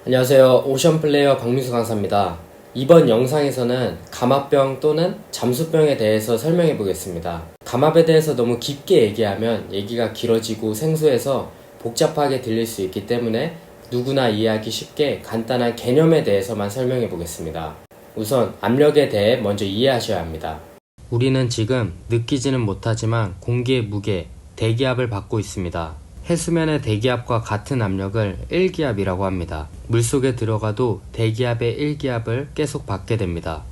안녕하세요. 오션플레이어 박민수 강사입니다. 이번 영상에서는 감압병 또는 잠수병에 대해서 설명해 보겠습니다. 감압에 대해서 너무 깊게 얘기하면 얘기가 길어지고 생소해서 복잡하게 들릴 수 있기 때문에 누구나 이해하기 쉽게 간단한 개념에 대해서만 설명해 보겠습니다. 우선 압력에 대해 먼저 이해하셔야 합니다. 우리는 지금 느끼지는 못하지만 공기의 무게, 대기압을 받고 있습니다. 해수면의 대기압과 같은 압력을 1기압이라고 합니다. 물속에 들어가도 대기압의 1기압을 계속 받게 됩니다.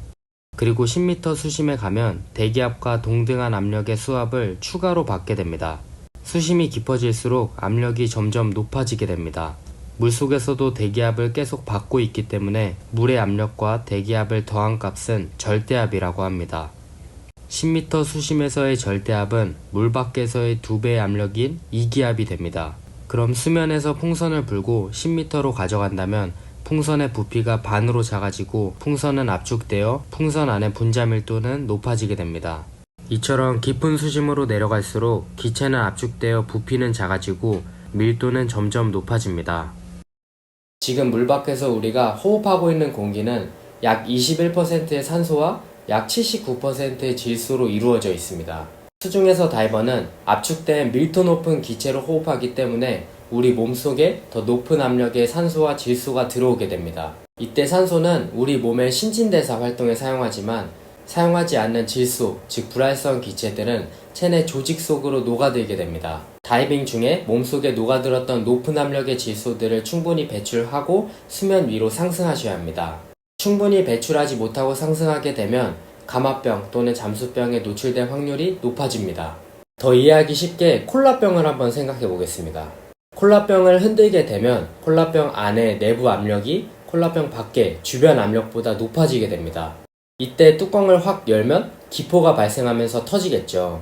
그리고 10m 수심에 가면 대기압과 동등한 압력의 수압을 추가로 받게 됩니다. 수심이 깊어질수록 압력이 점점 높아지게 됩니다. 물속에서도 대기압을 계속 받고 있기 때문에 물의 압력과 대기압을 더한 값은 절대압이라고 합니다. 10m 수심에서의 절대압은 물 밖에서의 2배의 압력인 2기압이 됩니다. 그럼 수면에서 풍선을 불고 10m로 가져간다면 풍선의 부피가 반으로 작아지고 풍선은 압축되어 풍선 안의 분자 밀도는 높아지게 됩니다. 이처럼 깊은 수심으로 내려갈수록 기체는 압축되어 부피는 작아지고 밀도는 점점 높아집니다. 지금 물 밖에서 우리가 호흡하고 있는 공기는 약 21%의 산소와 약 79%의 질소로 이루어져 있습니다. 수중에서 다이버는 압축된 밀도 높은 기체로 호흡하기 때문에 우리 몸속에 더 높은 압력의 산소와 질소가 들어오게 됩니다. 이때 산소는 우리 몸의 신진대사 활동에 사용하지만 사용하지 않는 질소, 즉 불활성 기체들은 체내 조직 속으로 녹아들게 됩니다. 다이빙 중에 몸속에 녹아들었던 높은 압력의 질소들을 충분히 배출하고 수면 위로 상승하셔야 합니다. 충분히 배출하지 못하고 상승하게 되면 감압병 또는 잠수병에 노출될 확률이 높아집니다. 더 이해하기 쉽게 콜라병을 한번 생각해 보겠습니다. 콜라병을 흔들게 되면 콜라병 안의 내부 압력이 콜라병 밖의 주변 압력보다 높아지게 됩니다. 이때 뚜껑을 확 열면 기포가 발생하면서 터지겠죠.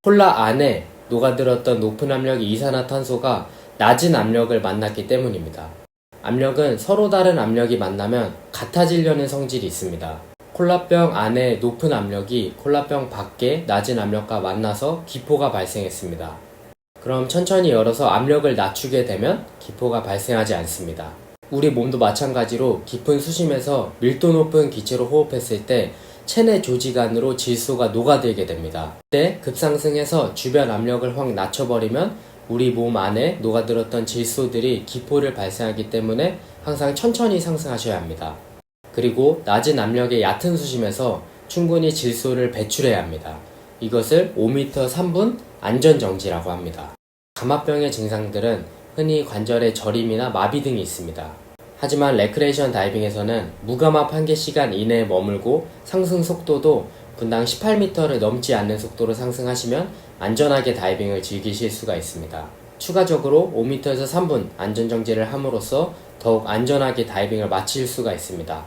콜라 안에 녹아들었던 높은 압력의 이산화탄소가 낮은 압력을 만났기 때문입니다. 압력은 서로 다른 압력이 만나면 같아지려는 성질이 있습니다. 콜라병 안에 높은 압력이 콜라병 밖에 낮은 압력과 만나서 기포가 발생했습니다. 그럼 천천히 열어서 압력을 낮추게 되면 기포가 발생하지 않습니다. 우리 몸도 마찬가지로 깊은 수심에서 밀도 높은 기체로 호흡했을 때 체내 조직 안으로 질소가 녹아들게 됩니다. 그때 급상승해서 주변 압력을 확 낮춰버리면 우리 몸 안에 녹아들었던 질소들이 기포를 발생하기 때문에 항상 천천히 상승하셔야 합니다. 그리고 낮은 압력의 얕은 수심에서 충분히 질소를 배출해야 합니다. 이것을 5m 3분 안전정지라고 합니다. 감압병의 증상들은 흔히 관절의 저림이나 마비 등이 있습니다. 하지만 레크레이션 다이빙에서는 무감압 한계 시간 이내에 머물고 상승 속도도 분당 18m를 넘지 않는 속도로 상승하시면 안전하게 다이빙을 즐기실 수가 있습니다. 추가적으로 5m에서 3분 안전정지를 함으로써 더욱 안전하게 다이빙을 마칠 수가 있습니다.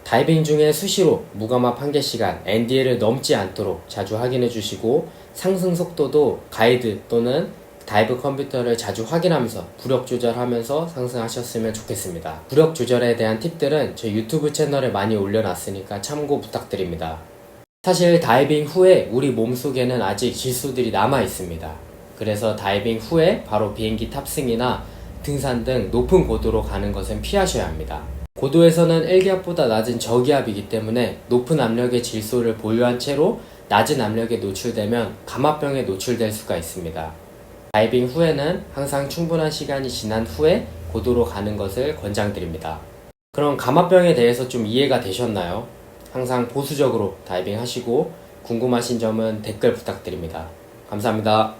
다이빙 중에 수시로 무감압 한계 시간 NDL을 넘지 않도록 자주 확인해 주시고 상승 속도도 가이드 또는 다이브 컴퓨터를 자주 확인하면서 부력 조절하면서 상승하셨으면 좋겠습니다. 부력 조절에 대한 팁들은 제 유튜브 채널에 많이 올려놨으니까 참고 부탁드립니다. 사실 다이빙 후에 우리 몸속에는 아직 질소들이 남아 있습니다. 그래서 다이빙 후에 바로 비행기 탑승이나 등산 등 높은 고도로 가는 것은 피하셔야 합니다. 고도에서는 1기압보다 낮은 저기압이기 때문에 높은 압력의 질소를 보유한 채로 낮은 압력에 노출되면 감압병에 노출될 수가 있습니다. 다이빙 후에는 항상 충분한 시간이 지난 후에 고도로 가는 것을 권장드립니다. 그럼 감압병에 대해서 좀 이해가 되셨나요? 항상 보수적으로 다이빙 하시고 궁금하신 점은 댓글 부탁드립니다. 감사합니다.